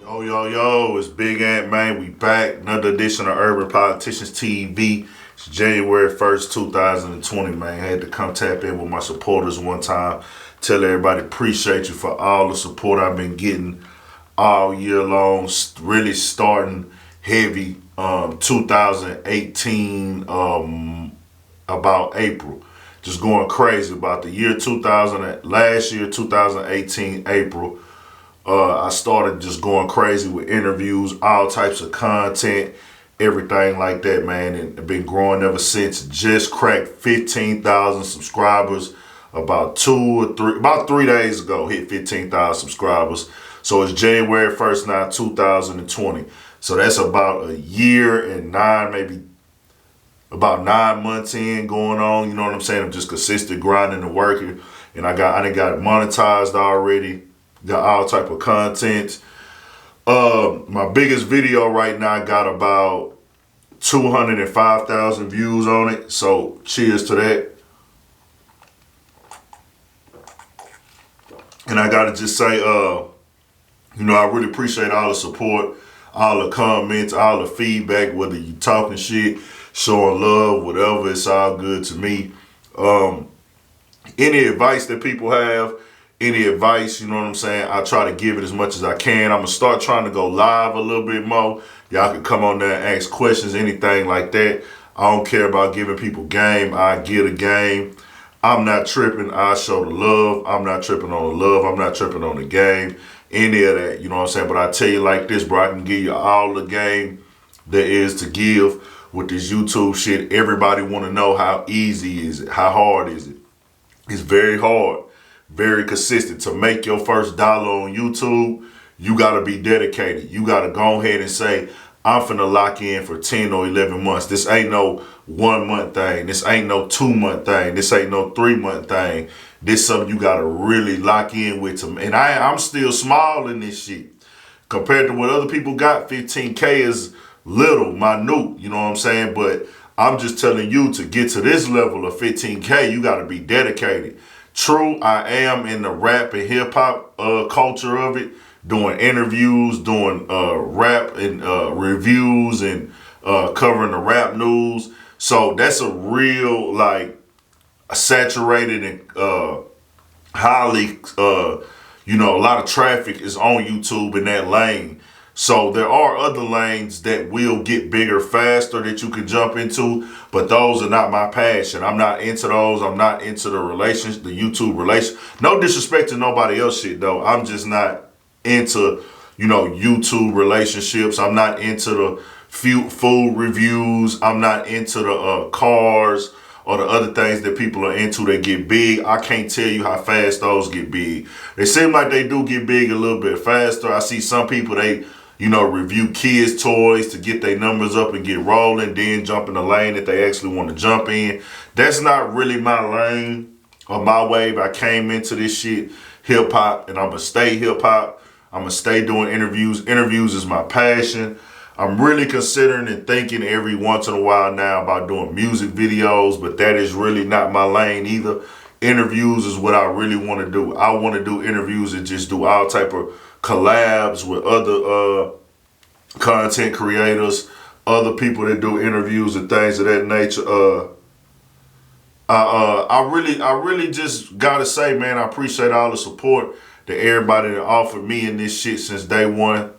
Yo, yo, yo, it's Big Ant, man. We back. Another edition of Urban Politicians TV. It's January 1st, 2020, man. I had to come tap in with my supporters one time. Tell everybody appreciate you for all the support I've been getting all year long. Really starting heavy 2018, about April. Just going crazy about the year 2000, last year, 2018, April. I started just going crazy with interviews, all types of content, everything like that, man. And I've been growing ever since. Just cracked 15,000 subscribers about 3 days ago. Hit 15,000 subscribers. So it's January 1st now, 2020. So that's about a year and maybe about 9 months in going on. You know what I'm saying? I'm just consistent grinding and working. And I done got it monetized already. Got all type of content. My biggest video right now got about 205,000 views on it. So cheers to that. And I gotta just say, I really appreciate all the support, all the comments, all the feedback, whether you talking shit, showing love, whatever, it's all good to me. Any advice that people have, any advice, you know what I'm saying, I try to give it as much as I can. I'm going to start trying to go live a little bit more. Y'all can come on there and ask questions, anything like that. I don't care about giving people game. I get a game. I'm not tripping. I show the love. I'm not tripping on the love. I'm not tripping on the game. Any of that, you know what I'm saying? But I tell you like this, bro, I can give you all the game there is to give with this YouTube shit. Everybody want to know how easy is it? How hard is it? It's very hard. Very consistent. To make your first dollar on YouTube, you got to be dedicated. You got to go ahead and say, I'm finna lock in for 10 or 11 months. This ain't no 1 month thing. This ain't no 2 month thing. This ain't no 3 month thing. This something you got to really lock in with. And I'm still small in this shit. Compared to what other people got, 15K is little, minute, you know what I'm saying? But I'm just telling you, to get to this level of 15K, you got to be dedicated. True, I am in the rap and hip hop culture of it, doing interviews, doing rap and reviews, and covering the rap news. So that's a real, like, saturated and highly, a lot of traffic is on YouTube in that lane. So there are other lanes that will get bigger faster that you can jump into, but those are not my passion. I'm not into those. I'm not into the YouTube relation. No disrespect to nobody else shit though. I'm just not into, YouTube relationships. I'm not into the food reviews. I'm not into the cars or the other things that people are into that get big. I can't tell you how fast those get big. They seem like they do get big a little bit faster. I see some people, they review kids' toys to get their numbers up and get rolling, then jump in the lane that they actually want to jump in. That's not really my lane or my wave. I came into this shit hip hop, and I'm going to stay hip hop. I'm going to stay doing interviews. Interviews is my passion. I'm really considering and thinking every once in a while now about doing music videos, but that is really not my lane either. Interviews is what I really want to do. I want to do interviews and just do all type of collabs with other content creators, other people that do interviews and things of that nature. I really just gotta say, man, I appreciate all the support that everybody that offered me in this shit since day one.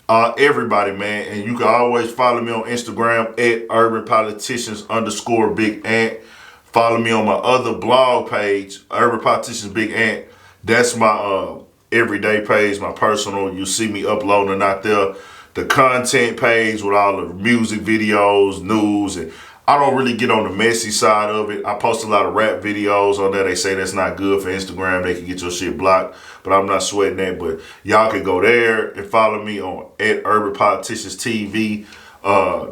Everybody, man, and you can always follow me on Instagram at urbanpoliticians_Big Ant. Follow me on my other blog page, Urban Politicians Big Ant. That's my everyday page, my personal. You see me uploading out there. The content page with all the music videos, news, and I don't really get on the messy side of it. I post a lot of rap videos on there. They say that's not good for Instagram. They can get your shit blocked, but I'm not sweating that. But y'all can go there and follow me on at Urban Politicians TV.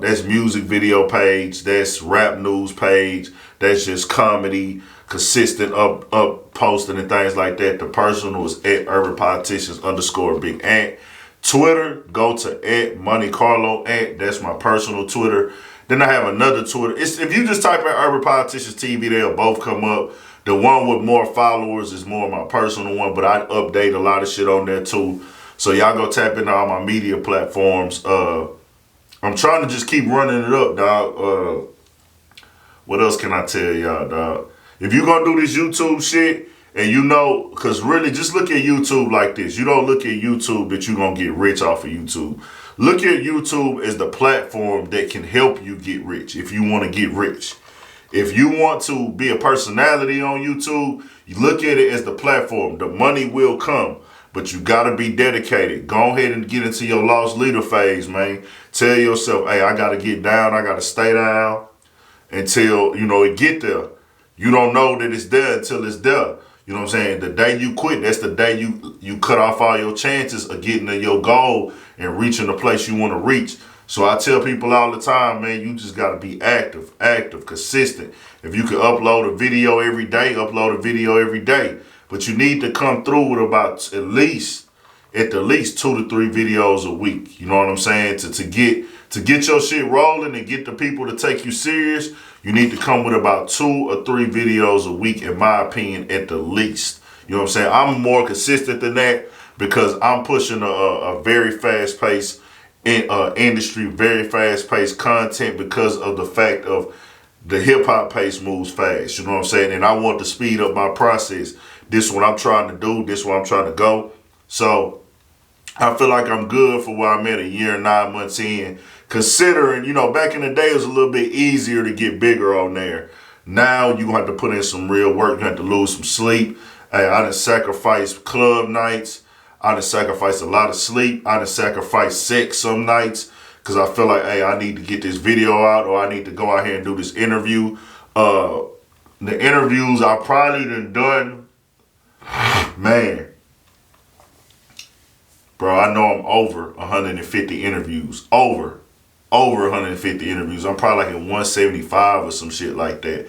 That's music video page. That's rap news page. That's just comedy, consistent up posting and things like that. The personal is at Urban Politicians_Big Ant. Twitter, go to at Money Carlo Ant. That's my personal Twitter. Then I have another Twitter. If you just type in Urban Politicians TV, they'll both come up. The one with more followers is more my personal one, but I update a lot of shit on there too. So y'all go tap into all my media platforms. I'm trying to just keep running it up, dog. What else can I tell y'all, dog? If you gonna do this YouTube shit, and you know, because really, just look at YouTube like this. You don't look at YouTube that you're going to get rich off of YouTube. Look at YouTube as the platform that can help you get rich if you want to get rich. If you want to be a personality on YouTube, you look at it as the platform. The money will come, but you got to be dedicated. Go ahead and get into your lost leader phase, man. Tell yourself, hey, I got to get down. I got to stay down until, it get there. You don't know that it's there until it's there. You know what I'm saying? The day you quit, that's the day you cut off all your chances of getting to your goal and reaching the place you want to reach. So I tell people all the time, man, you just got to be active, consistent. If you can upload a video every day, upload a video every day. But you need to come through with about at the least 2 to 3 videos a week. You know what I'm saying? To get your shit rolling and get the people to take you serious, you need to come with about 2 or 3 videos a week, in my opinion, at the least. You know what I'm saying? I'm more consistent than that because I'm pushing a very fast-paced industry, very fast-paced content because of the fact of the hip-hop pace moves fast. You know what I'm saying? And I want to speed up my process. This is what I'm trying to do. This is where I'm trying to go. So I feel like I'm good for where I'm at a year and 9 months in. Considering, back in the day, it was a little bit easier to get bigger on there. Now, you're going to have to put in some real work. You have to lose some sleep. Hey, I done sacrificed club nights. I done sacrificed a lot of sleep. I done sacrificed sex some nights because I feel like, hey, I need to get this video out or I need to go out here and do this interview. The interviews I probably done, man. Bro, I know I'm over 150 interviews. Over 150 interviews. I'm probably like at 175 or some shit like that.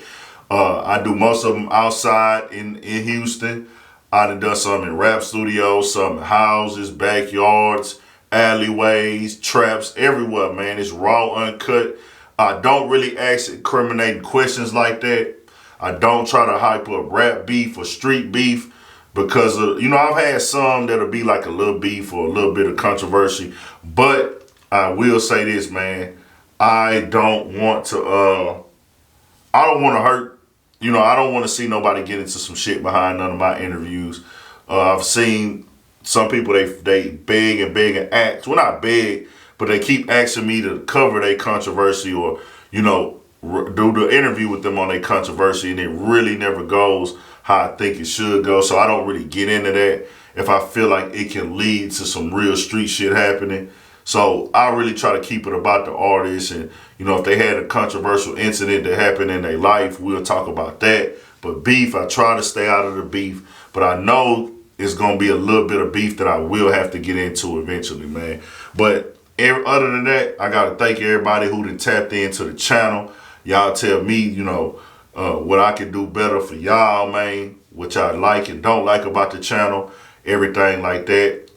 I do most of them outside in Houston. I done some in rap studios, some in houses, backyards, alleyways, traps, everywhere, man. It's raw, uncut. I don't really ask incriminating questions like that. I don't try to hype up rap beef or street beef. Because, I've had some that'll be like a little beef or a little bit of controversy. But I will say this, man. I don't want to hurt. I don't want to see nobody get into some shit behind none of my interviews. I've seen some people, they beg and ask. Well, not beg, but they keep asking me to cover their controversy or, do the interview with them on their controversy. And it really never goes how I think it should go. So I don't really get into that if I feel like it can lead to some real street shit happening. So I really try to keep it about the artist. And, if they had a controversial incident that happened in their life, we'll talk about that. But beef, I try to stay out of the beef. But I know it's going to be a little bit of beef that I will have to get into eventually, man. But other than that, I got to thank everybody who done tapped into the channel. Y'all tell me, what I can do better for y'all, man, what y'all like and don't like about the channel, everything like that.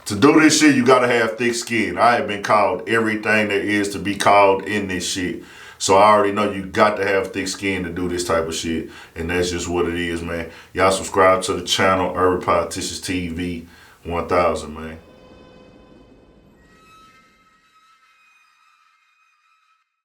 To do this shit, you gotta have thick skin. I have been called everything there is to be called in this shit. So I already know you got to have thick skin to do this type of shit. And that's just what it is, man. Y'all subscribe to the channel, Urban Politicians TV 1000, man.